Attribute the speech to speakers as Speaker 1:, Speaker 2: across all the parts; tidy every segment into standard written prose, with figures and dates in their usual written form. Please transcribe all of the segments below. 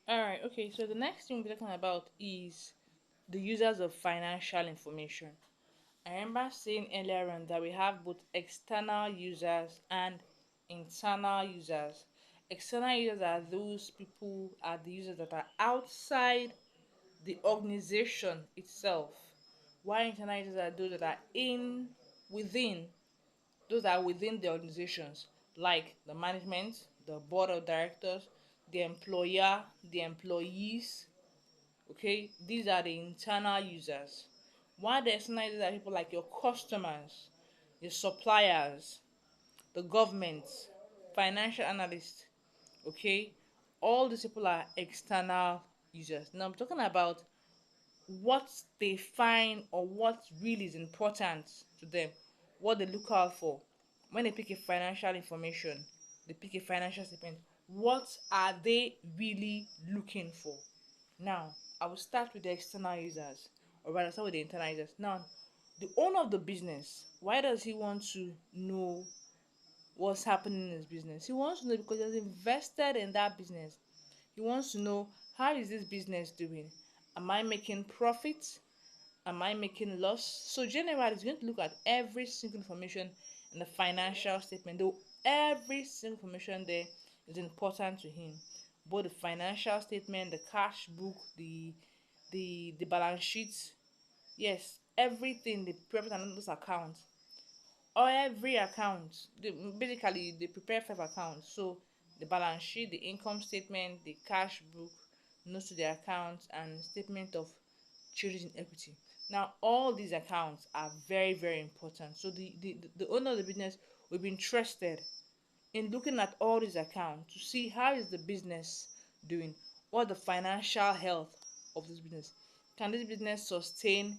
Speaker 1: All right, okay. So the next thing we're talking about is the users of financial information. I remember saying earlier on that we have both external users and internal users. External users are those people are the users that are outside the organization itself, while internal users are those that are in within those are within the organizations, like the management, the board of directors, the employer, the employees. Okay, these are the internal users. While the external users are people like your customers, your suppliers, the government, financial analysts. Okay, all these people are external users. Now I'm talking about what they find or what really is important to them, what they look out for when they pick a financial information, they pick a financial statement. What are they really looking for? Now, I will start with the external users, or rather, start with the internal users. Now, the owner of the business, why does he want to know what's happening in his business? He wants to know because he has invested in that business. He wants to know, how is this business doing? Am I making profit? Am I making loss? So generally, he's going to look at every single information in the financial statement. Though every single information there is important to him, both the financial statement, the cash book, the balance sheet, yes, everything, the profit and loss account, or every account. Basically, they prepare 5 accounts. So the balance sheet, the income statement, the cash book, notes to the account, and statement of changes in equity. Now, all these accounts are very, very important. So the owner of the business will be interested in looking at all these accounts to see how is the business doing, what the financial health of this business. Can this business sustain?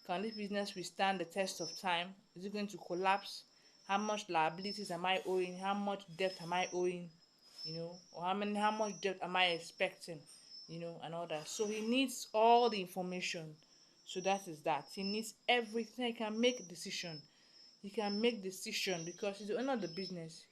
Speaker 1: Can this business withstand the test of time? Is it going to collapse? How much liabilities am I owing? How much debt am I owing? Or how much debt am I expecting? And all that. So he needs all the information. So that is that. He needs everything. He can make decision. He can make decision because he's the owner of the business.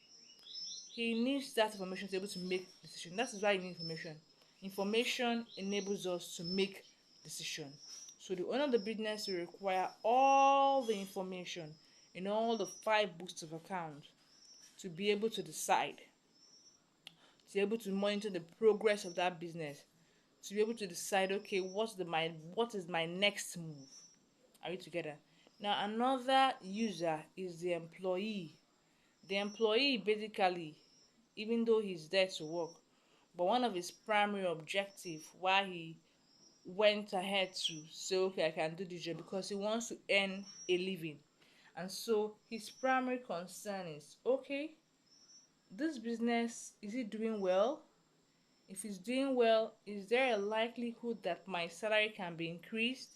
Speaker 1: He needs that information to be able to make decision. That is why you need information. Information enables us to make decision. So the owner of the business will require all the information in all the 5 books of account to be able to decide, to be able to monitor the progress of that business, to be able to decide, okay, what is my next move. Are we together? Now another user is the employee. The employee basically, even though he's there to work, but one of his primary objective why he went ahead to say, okay, I can do this job, because he wants to earn a living. And so his primary concern is, okay, this business, is it doing well? If it's doing well, is there a likelihood that my salary can be increased?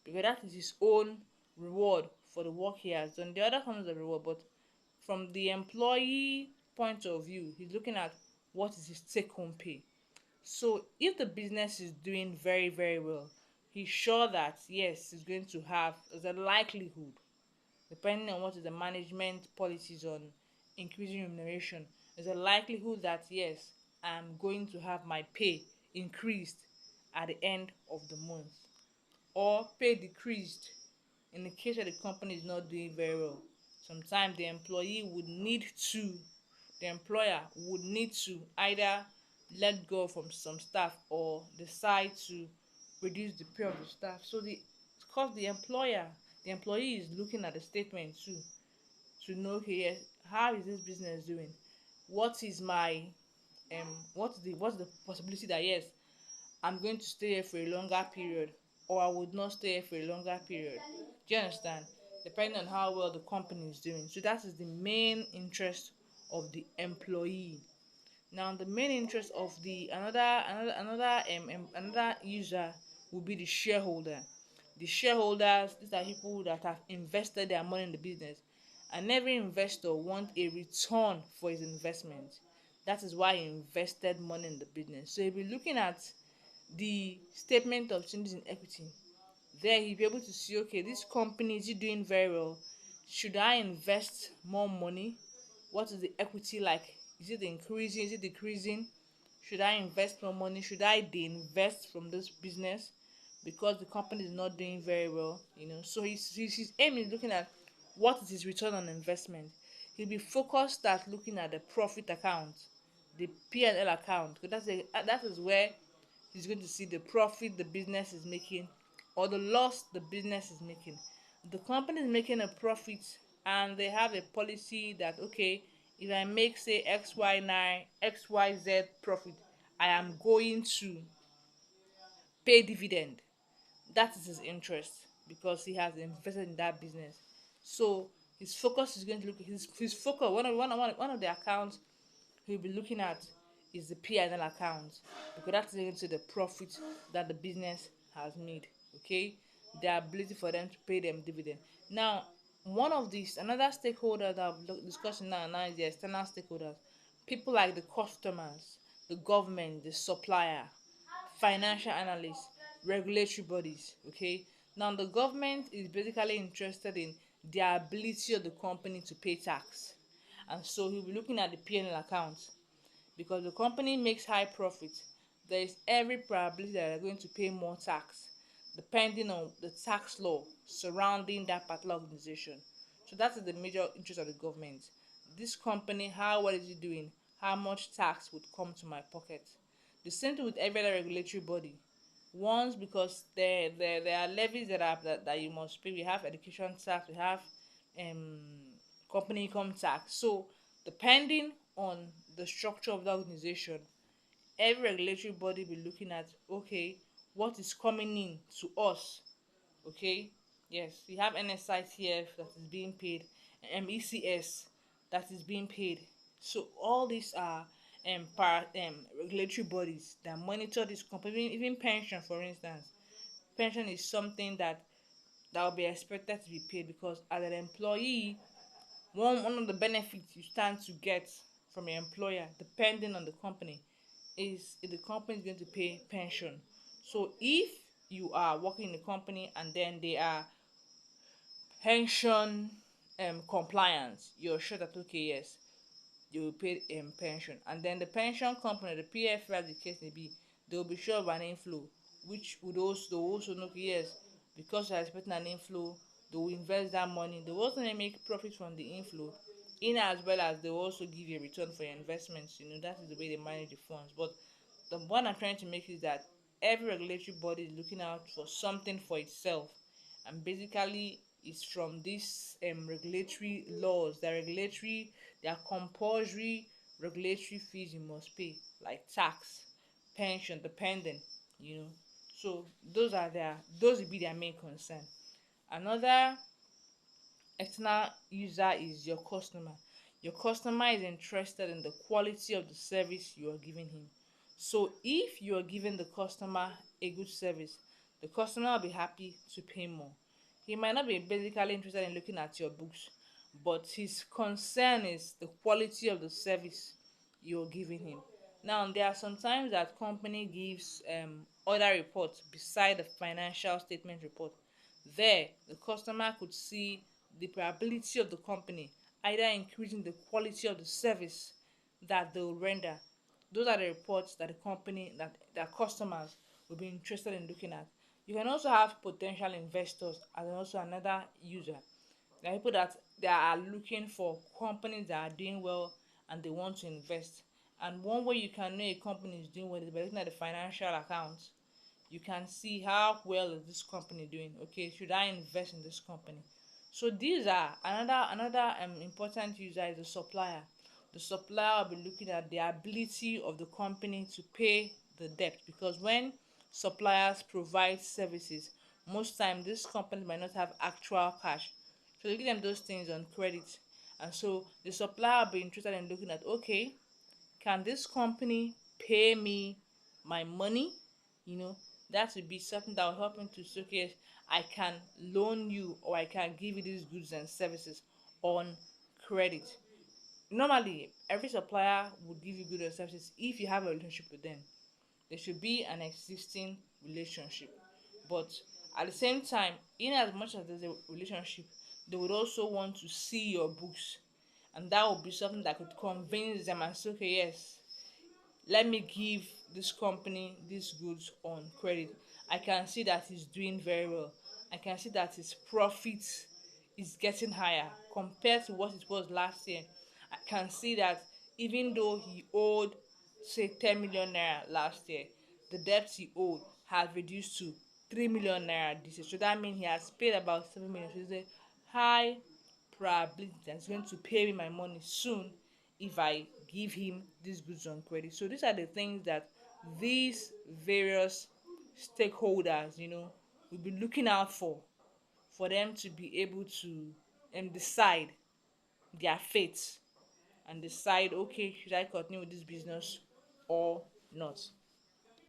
Speaker 1: Because that is his own reward for the work he has done. The other comes the reward, but from the employee point of view, he's looking at what is his take home pay. So if the business is doing very, very well, he's sure that yes, he's going to have, there's a likelihood, depending on what is the management policies on increasing remuneration, there's a likelihood that yes, I'm going to have my pay increased at the end of the month, or pay decreased in the case where the company is not doing very well. Sometimes the employer would need to either let go from some staff or decide to reduce the pay of the staff. So because the employee is looking at the statement too, to know, okay, yes, how is this business doing? What is my what's the possibility that yes, I'm going to stay here for a longer period, or I would not stay here for a longer period. Do you understand? Depending on how well the company is doing. So that is the main interest of the employee. Now the main interest of the another user will be the shareholder. The shareholders, these are people that have invested their money in the business, and every investor wants a return for his investment. That is why he invested money in the business. So he'll be looking at the statement of changes in equity. There he'll be able to see, okay, this company, is it doing very well? Should I invest more money? What is the equity like? Is it increasing? Is it decreasing? Should I invest more money? Should I de-invest from this business because the company is not doing very well? So his aim is looking at what is his return on investment. He'll be focused at looking at the profit account, the P&L account, because that is where he's going to see the profit the business is making or the loss the business is making. The company is making a profit and they have a policy that, okay, if I make say XY9 XYZ profit, I am going to pay dividend. That is his interest because he has invested in that business. So his focus is going to look his focus. One of the accounts he'll be looking at is the P&L account, because that's linked to the profit that the business has made. Okay, the ability for them to pay them dividend. Now, one of these another stakeholder that I'm discussing now is the external stakeholders, people like the customers, the government, the supplier, financial analysts, regulatory bodies. Okay, now the government is basically interested in the ability of the company to pay tax, and so he'll be looking at the P&L account. Because the company makes high profit, there is every probability that they're going to pay more tax depending on the tax law surrounding that particular organization. So that is the major interest of the government. This company, how well is it doing? How much tax would come to my pocket? The same thing with every other regulatory body. Once, because there are levies that you must pay. We have education tax, we have um company income tax. So depending on the structure of the organization, every regulatory body be looking at, okay, what is coming in to us. Okay, yes, we have NSITF that is being paid, ECS that is being paid. So all these are regulatory bodies that monitor this company. Even pension, for instance, pension is something that will be expected to be paid, because as an employee, one of the benefits you stand to get from your employer, depending on the company, is if the company is going to pay pension. So if you are working in a company and then they are pension compliance, you're sure that, okay, yes, you will pay pension. And then the pension company, the PF, as the case may be, they will be sure of an inflow, which would also they will also know, okay, yes, because they are expecting an inflow, they will invest that money. They will also make profit from the inflow, in as well as they will also give you a return for your investments. That is the way they manage the funds. But the point I'm trying to make is that every regulatory body is looking out for something for itself, and basically it's from these regulatory laws, there are compulsory regulatory fees you must pay, like tax, pension, dependent. you know so those will be their main concern. Another external user is your customer. Your customer is interested in the quality of the service you are giving him. So if you are giving the customer a good service, the customer will be happy to pay more. He might not be basically interested in looking at your books, but his concern is the quality of the service you're giving him. Now, there are sometimes that company gives other reports beside the financial statement report. There, the customer could see the probability of the company either increasing the quality of the service that they will render. Those are the reports that the company that customers will be interested in looking at. You can also have potential investors as also another user. There are people that they are looking for companies that are doing well and they want to invest. And one way you can know a company is doing well is by looking at the financial accounts. You can see how well is this company doing. Okay, should I invest in this company? So these are another important user is the supplier. The supplier will be looking at the ability of the company to pay the debt, because when suppliers provide services, most times these companies might not have actual cash, so they give them those things on credit. And so the supplier will be interested in looking at, okay, can this company pay me my money? you know that would be something that will help me to say, okay, I can loan you or I can give you these goods and services on credit. Normally every supplier would give you goods and services if you have a relationship with them. There should be an existing relationship, but at the same time, in as much as there's a relationship, they would also want to see your books, and that would be something that could convince them and say, okay, yes, let me give this company these goods on credit. I can see that he's doing very well. I can see that his profit is getting higher compared to what it was last year. I can see that even though he owed say 10 million naira last year, the debt he owed has reduced to 3 million naira this year. So that means he has paid about 7 million. So it's a high probability that he's going to pay me my money soon if I give him these goods on credit. So these are the things that these various stakeholders, will be looking out for them to be able to decide their fate and decide, okay, should I continue with this business or not.